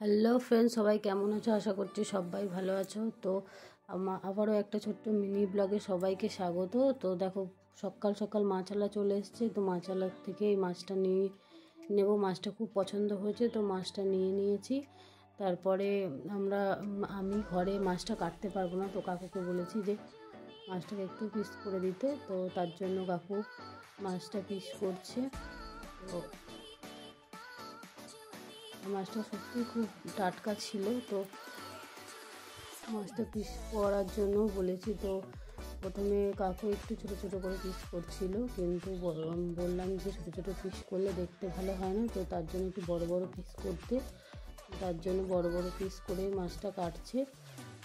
Hello friends, সবাই কেমন আছো? আশা করছি সবাই ভালো আছো। তো আবারও একটা ছোট্ট মিনি ব্লগে সবাইকে স্বাগত। তো দেখো, সকাল সকাল মাছালা চলে এসছে। তো মাছালা থেকে এই মাছটা নিয়ে নেব। মাছটা খুব পছন্দ হয়েছে, তো মাছটা নিয়েছি। তারপরে আমি ঘরে মাছটা কাটতে পারবো না, তো কাকুকে বলেছি যে মাছটাকে একটু পিস করে দিতে। তো তার জন্য কাকু মাছটা পিস করছে। তো মাছটা সত্যি খুব টাটকা ছিল, তো মাছটা পিস করার জন্য বলেছি। তো প্রথমে কাকু একটু ছোটো ছোটো করে পিস করছিল, কিন্তু বললাম যে ছোটো ছোটো পিস করলে দেখতে ভালো হয় না, তো তার জন্য একটু বড় বড় পিস করতে। তার জন্য বড় বড় পিস করে মাছটা কাটছে।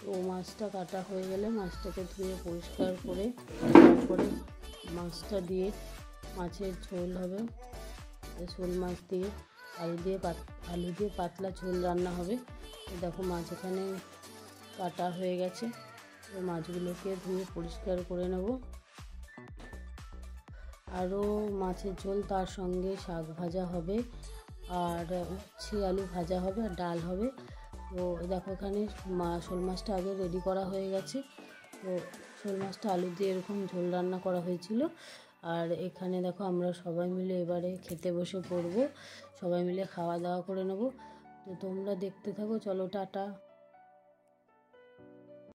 তো মাছটা কাটা হয়ে গেলে মাছটাকে ধুয়ে পরিষ্কার করে তারপরে মাছটা দিয়ে মাছের ঝোল হবে। শোল মাছ দিয়ে আলু দিয়ে পাতলা ঝোল রান্না হবে। দেখো, মাছ এখানে কাটা হয়ে গেছে। তো মাছগুলোকে ধুয়ে পরিষ্কার করে নেব। আরও মাছের ঝোল, তার সঙ্গে শাক ভাজা হবে, আর উচ্ছে আলু ভাজা হবে, আর ডাল হবে। তো দেখো, এখানে শোল মাছটা আগে রেডি করা হয়ে গেছে। তো শোল মাছটা আলু দিয়ে এরকম ঝোল রান্না করা হয়েছিল। আর এখানে দেখো, আমরা সবাই মিলে এবারে খেতে বসে পড়বো। সবাই মিলে খাওয়া দাওয়া করে নেব। তো তোমরা দেখতে থাকো। চলো, টাটা।